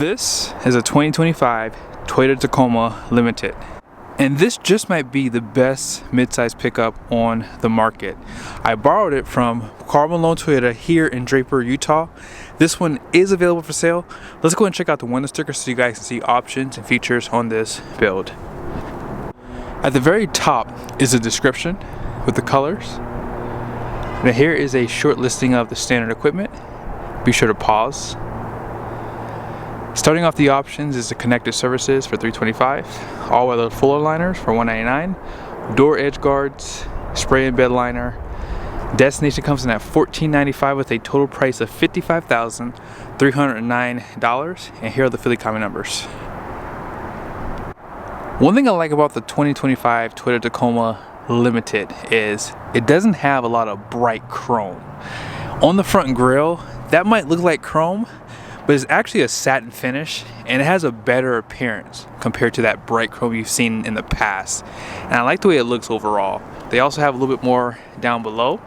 This is a 2025 Toyota Tacoma Limited. And this just might be the best midsize pickup on the market. I borrowed it from Karl Malone Toyota here in Draper, Utah. This one is available for sale. Let's go and check out the window sticker so you guys can see options and features on this build. At the very top is a description with the colors. Now here is a short listing of the standard equipment. Be sure to pause. Starting off the options is the connected services for $325, all-weather fuller liners for $199, door edge guards, spray and bed liner. Destination comes in at $1,495 with a total price of $55,309, and here are the Philly comment numbers. One thing I like about the 2025 Toyota Tacoma Limited is it doesn't have a lot of bright chrome. On the front grille, that might look like chrome, but it's actually a satin finish and it has a better appearance compared to that bright chrome you've seen in the past. And I like the way it looks overall. They also have a little bit more down below.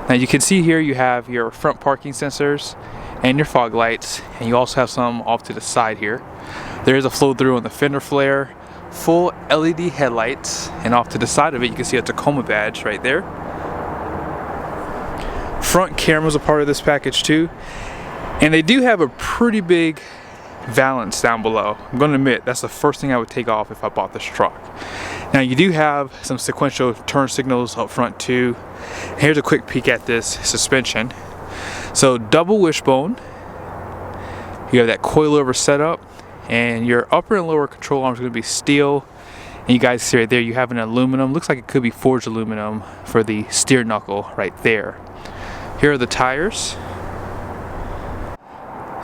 Now you can see here you have your front parking sensors and your fog lights, and you also have some off to the side here. There is a flow through on the fender flare, full LED headlights, and off to the side of it you can see a Tacoma badge right there. Front cameras are part of this package too. And they do have a pretty big valance down below. I'm going to admit that's the first thing I would take off if I bought this truck. Now you do have some sequential turn signals up front too. Here's a quick peek at this suspension. So double wishbone. You have that coilover setup, and your upper and lower control arms are going to be steel. And you guys see right there you have an aluminum. Looks like it could be forged aluminum for the steer knuckle right there. Here are the tires.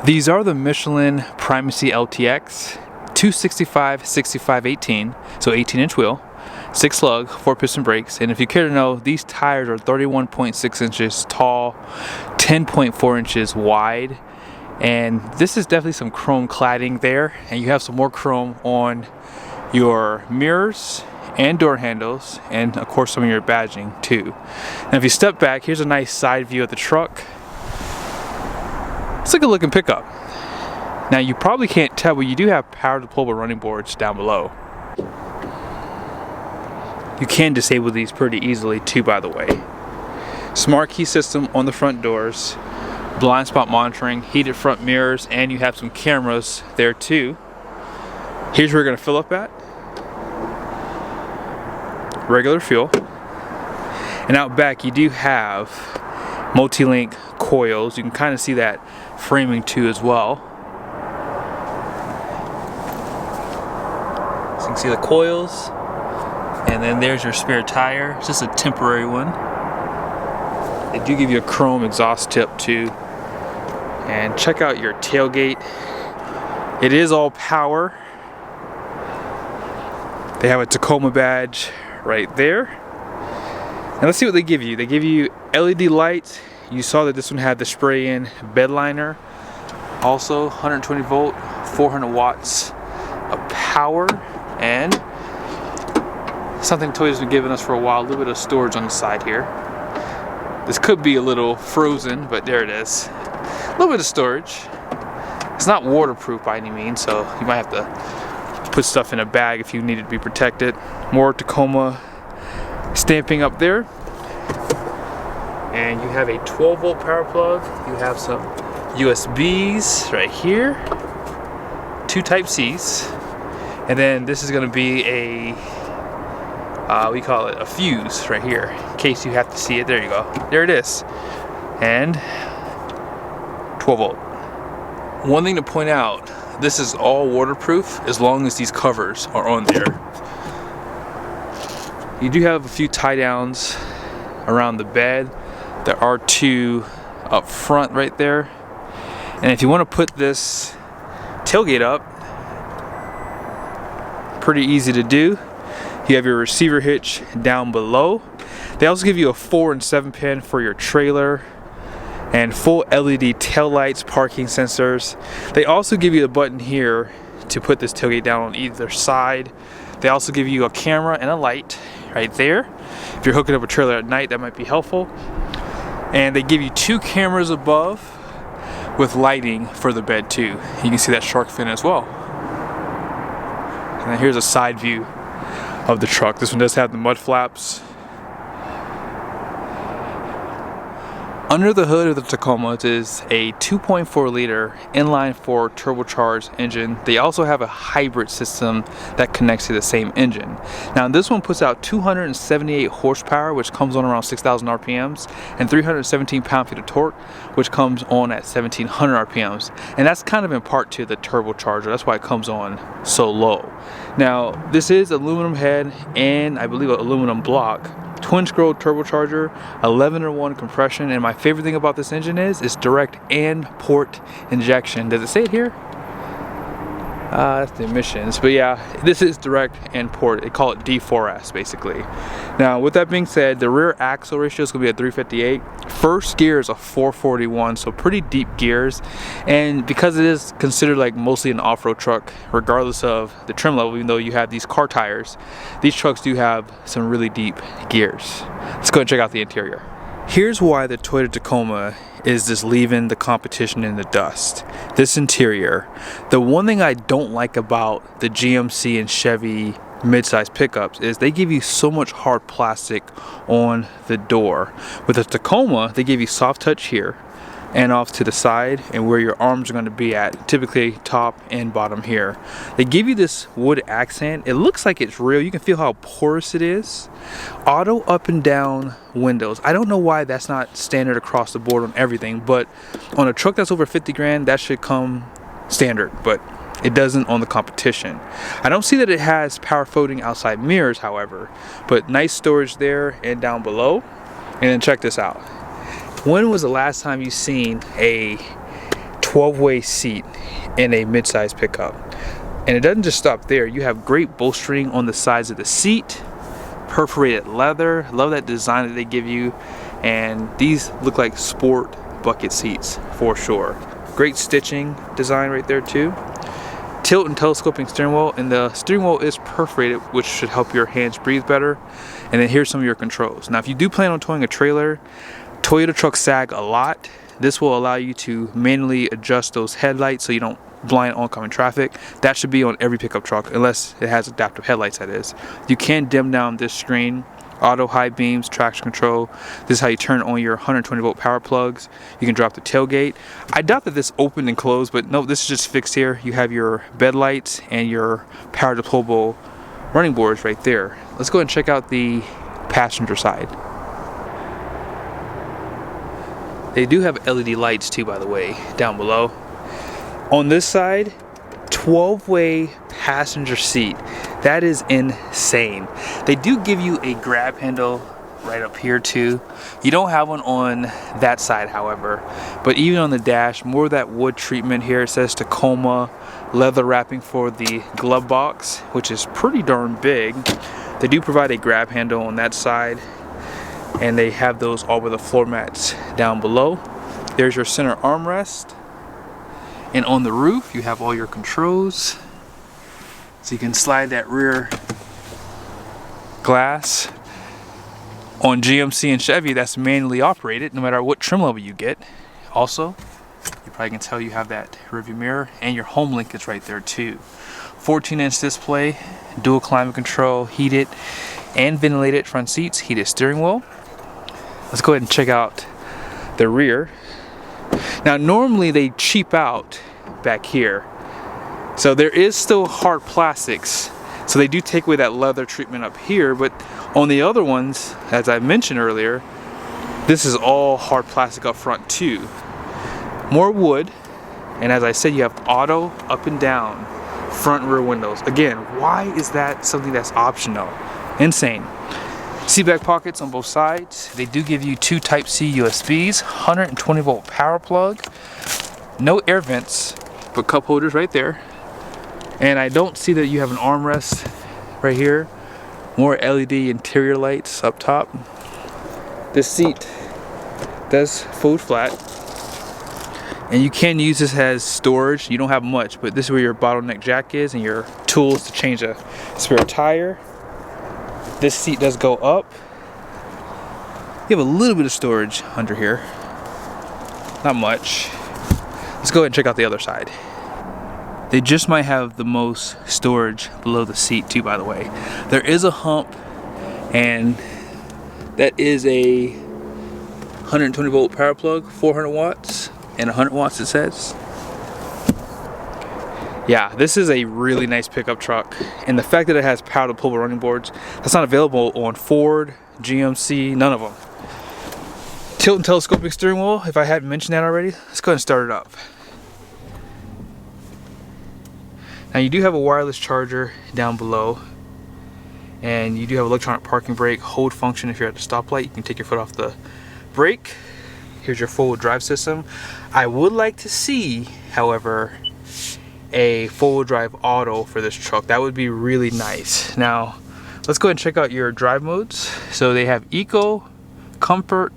These are the Michelin Primacy LTX 265/65/18, so 18-inch wheel, 6 lug, 4-piston brakes, and if you care to know, these tires are 31.6 inches tall, 10.4 inches wide, and this is definitely some chrome cladding there, and you have some more chrome on your mirrors and door handles, and of course some of your badging too. Now if you step back, here's a nice side view of the truck. It's a good looking pickup. Now you probably can't tell, but you do have power deployable running boards down below. You can disable these pretty easily too, by the way. Smart key system on the front doors, blind spot monitoring, heated front mirrors, and you have some cameras there too. Here's where you're going to fill up at. Regular fuel. And out back you do have multi-link coils. You can kind of see that framing too as well. So you can see the coils, and then there's your spare tire. It's just a temporary one. They do give you a chrome exhaust tip too. And check out your tailgate. It is all power. They have a Tacoma badge right there. Now let's see what they give you. They give you LED lights. You saw that this one had the spray-in bed liner. Also 120 volt, 400 watts of power, and something Toyota's been giving us for a while, a little bit of storage on the side here. This could be a little frozen, but there it is. A little bit of storage. It's not waterproof by any means, so you might have to put stuff in a bag if you need it to be protected. More Tacoma stamping up there. And you have a 12 volt power plug. You have some USBs right here, 2 Type-Cs, and then this is going to be a we call it a fuse right here in case you have to see it. There you go, there it is, and 12 volt. One thing to point out, this is all waterproof as long as these covers are on there. You do have a few tie downs around the bed. There are 2 up front right there. And if you want to put this tailgate up, pretty easy to do. You have your receiver hitch down below. They also give you a 4 and 7 pin for your trailer, and full LED tail lights, parking sensors. They also give you a button here to put this tailgate down on either side. They also give you a camera and a light right there. If you're hooking up a trailer at night, that might be helpful. And they give you 2 cameras above, with lighting for the bed too. You can see that shark fin as well. And then here's a side view of the truck. This one does have the mud flaps. Under the hood of the Tacoma is a 2.4 liter inline 4 turbocharged engine. They also have a hybrid system that connects to the same engine. Now this one puts out 278 horsepower, which comes on around 6,000 RPMs, and 317 pound-feet of torque, which comes on at 1,700 RPMs. And that's kind of in part to the turbocharger. That's why it comes on so low. Now this is aluminum head and I believe an aluminum block. Twin scroll turbocharger, 11-to-1 compression, and my favorite thing about this engine is it's direct and port injection. Does it say it here? That's the emissions, but yeah, this is direct and port. They call it D4S basically. Now with that being said, the rear axle ratio is going to be at 358. First gear is a 441, so pretty deep gears, and because it is considered like mostly an off-road truck, regardless of the trim level, even though you have these car tires, these trucks do have some really deep gears. Let's go and check out the interior. Here's why the Toyota Tacoma is just leaving the competition in the dust. This interior. The one thing I don't like about the GMC and Chevy midsize pickups is they give you so much hard plastic on the door. With the Tacoma, they give you soft touch here and off to the side and where your arms are going to be at, typically top and bottom here. They give you this wood accent. It looks like it's real. You can feel how porous it is. Auto up and down windows. I don't know why that's not standard across the board on everything, but on a truck that's over 50 grand, that should come standard, but it doesn't on the competition. I don't see that it has power folding outside mirrors, however, but nice storage there and down below. And then check this out. When was the last time you seen a 12-way seat in a midsize pickup? And it doesn't just stop there. You have great bolstering on the sides of the seat, perforated leather. Love that design that they give you. And these look like sport bucket seats for sure. Great stitching design right there too. Tilt and telescoping steering wheel, and the steering wheel is perforated, which should help your hands breathe better. And then here's some of your controls. Now if you do plan on towing a trailer, Toyota trucks sag a lot. This will allow you to manually adjust those headlights so you don't blind oncoming traffic. That should be on every pickup truck, unless it has adaptive headlights, that is. You can dim down this screen. Auto high beams, traction control. This is how you turn on your 120-volt power plugs. You can drop the tailgate. I doubt that this opened and closed, but no, this is just fixed here. You have your bed lights and your power deployable running boards right there. Let's go ahead and check out the passenger side. They do have LED lights too, by the way, down below. On this side, 12-way passenger seat. That is insane. They do give you a grab handle right up here too. You don't have one on that side, however, but even on the dash, more of that wood treatment here. It says Tacoma, leather wrapping for the glove box, which is pretty darn big. They do provide a grab handle on that side, and they have those all with the floor mats down below. There's your center armrest, and on the roof you have all your controls, so you can slide that rear glass. On GMC and Chevy, that's manually operated no matter what trim level you get. Also, you probably can tell you have that rearview mirror, and your home link is right there too. 14-inch display, dual climate control, heated and ventilated front seats, heated steering wheel. Let's go ahead and check out the rear. Now normally they cheap out back here, so there is still hard plastics, so they do take away that leather treatment up here, but on the other ones, as I mentioned earlier, this is all hard plastic up front too. More wood, and as I said, you have auto up and down front and rear windows. Again, why is that something that's optional? Insane. Seat back pockets on both sides. They do give you 2 Type-C USBs, 120-volt power plug, no air vents, but cup holders right there. And I don't see that you have an armrest right here. More LED interior lights up top. This seat does fold flat, and you can use this as storage. You don't have much, but this is where your bottleneck jack is and your tools to change a spare tire. This seat does go up. You have a little bit of storage under here, not much. Let's go ahead and check out the other side. They just might have the most storage below the seat too, by the way. There is a hump, and that is a 120 volt power plug, 400 watts and 100 watts it says. Yeah, this is a really nice pickup truck, and the fact that it has power to pull running boards, that's not available on Ford, GMC, none of them. Tilt and telescoping steering wheel, if I hadn't mentioned that already, let's go ahead and start it up. Now you do have a wireless charger down below, and you do have electronic parking brake hold function. If you're at the stoplight, you can take your foot off the brake. Here's your four-wheel drive system. I would like to see, however, a four-wheel drive auto for this truck. That would be really nice. Now let's go ahead and check out your drive modes. So they have Eco, Comfort,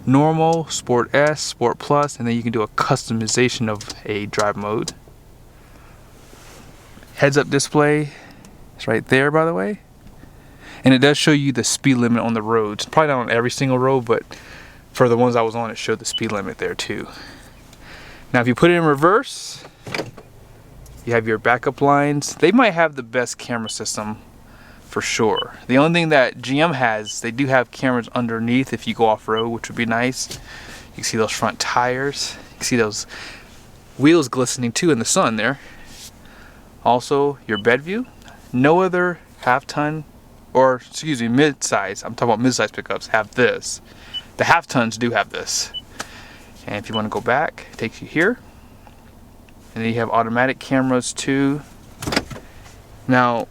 Normal, Sport S, Sport Plus, and then you can do a customization of a drive mode. Heads-up display is right there, by the way, and it does show you the speed limit on the roads. Probably not on every single road, but for the ones I was on, it showed the speed limit there too. Now if you put it in reverse, you have your backup lines. They might have the best camera system for sure. The only thing that GM has, they do have cameras underneath if you go off-road, which would be nice. You can see those front tires. You can see those wheels glistening too in the sun there. Also, your bed view. No other half-ton, or excuse me, mid-size, I'm talking about mid-size pickups, have this. The half-tons do have this. And if you want to go back, it takes you here. And then you have automatic cameras too. Now,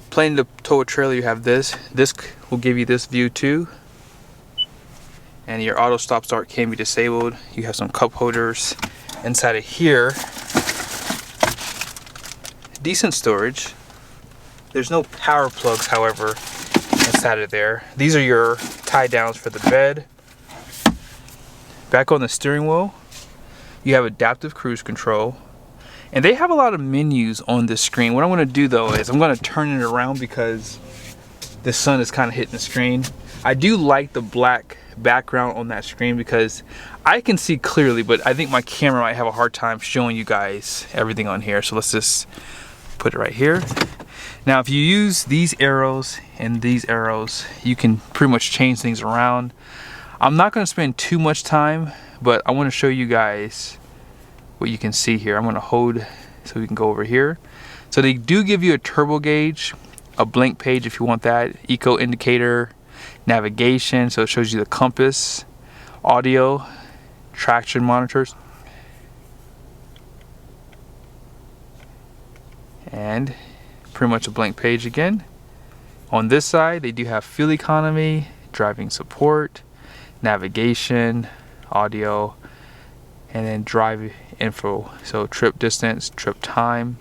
planning to tow a trailer, you have this. This will give you this view too. And your auto stop start can be disabled. You have some cup holders inside of here. Decent storage. There's no power plugs, however, inside of there. These are your tie downs for the bed. Back on the steering wheel, you have adaptive cruise control, and they have a lot of menus on this screen. What I'm going to do though is I'm going to turn it around because the sun is kind of hitting the screen. I do like the black background on that screen because I can see clearly, but I think my camera might have a hard time showing you guys everything on here. So let's just put it right here. Now if you use these arrows and these arrows, you can pretty much change things around. I'm not going to spend too much time, but I want to show you guys what you can see here. I'm going to hold so we can go over here. So they do give you a turbo gauge, a blank page if you want that, eco indicator, navigation, so it shows you the compass, audio, traction monitors, and pretty much a blank page again. On this side, they do have fuel economy, driving support, navigation, audio, and then drive info. So trip distance, trip time.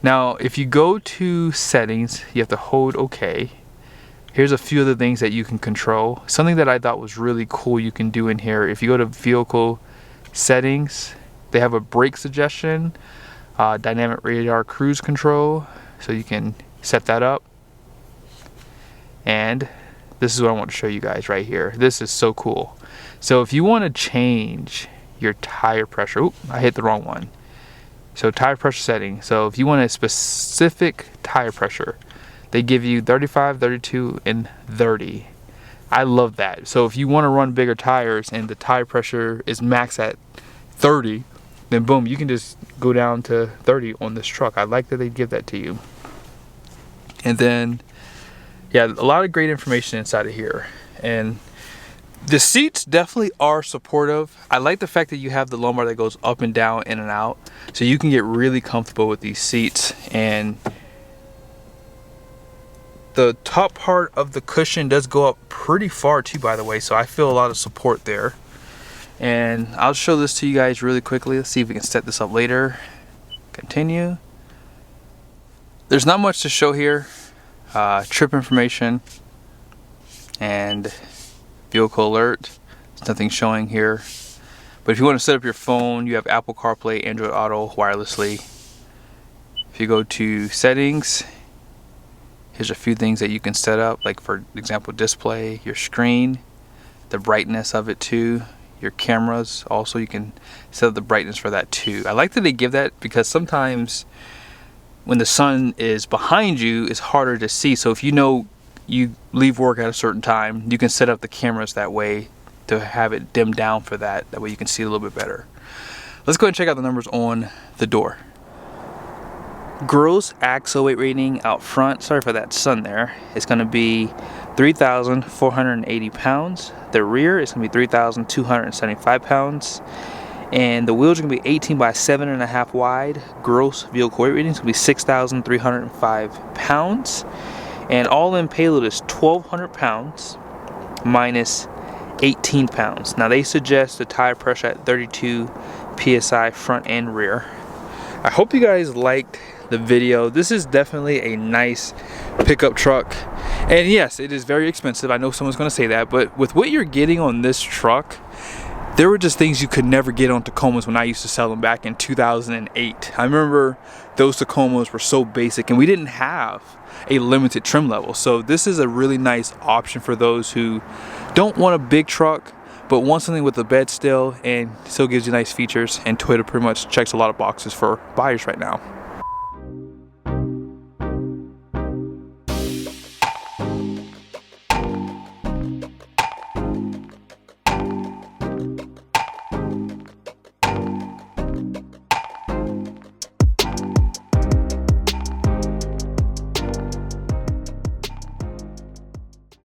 Now, if you go to settings, you have to hold OK. Here's a few of the things that you can control. Something that I thought was really cool you can do in here. If you go to vehicle settings, they have a brake suggestion, dynamic radar cruise control, so you can set that up. And this is what I want to show you guys right here. This is so cool. So if you want to change your tire pressure, oop, I hit the wrong one. So tire pressure setting. So if you want a specific tire pressure, they give you 35, 32, and 30. I love that. So if you want to run bigger tires and the tire pressure is max at 30, then boom, you can just go down to 30 on this truck. I like that they give that to you. And then, yeah, a lot of great information inside of here. And the seats definitely are supportive. I like the fact that you have the lumbar that goes up and down, in and out, so you can get really comfortable with these seats. And the top part of the cushion does go up pretty far too, by the way, so I feel a lot of support there. And I'll show this to you guys really quickly. Let's see if we can set this up later. Continue. There's not much to show here. Trip information and vehicle alert. There's nothing showing here. But if you want to set up your phone, you have Apple CarPlay, Android Auto wirelessly. If you go to settings, here's a few things that you can set up, like for example, display, your screen, the brightness of it too, your cameras. Also, you can set up the brightness for that too. I like that they give that because sometimes when the sun is behind you, it's harder to see. So if you know you leave work at a certain time, you can set up the cameras that way to have it dimmed down for that. That way you can see a little bit better. Let's go ahead and check out the numbers on the door. Gross axle weight rating out front, sorry for that sun there, it's going to be 3,480 pounds. The rear is going to be 3,275 pounds. And the wheels are going to be 18 by 7.5 wide. Gross vehicle weight rating is going to be 6,305 pounds. And all-in payload is 1,200 pounds minus 18 pounds. Now they suggest the tire pressure at 32 psi front and rear. I hope you guys liked the video. This is definitely a nice pickup truck, and yes, it is very expensive. I know someone's going to say that, but with what you're getting on this truck, there were just things you could never get on Tacomas when I used to sell them back in 2008. I remember those Tacomas were so basic and we didn't have a limited trim level. So this is a really nice option for those who don't want a big truck but want something with a bed still and still gives you nice features, and Toyota pretty much checks a lot of boxes for buyers right now.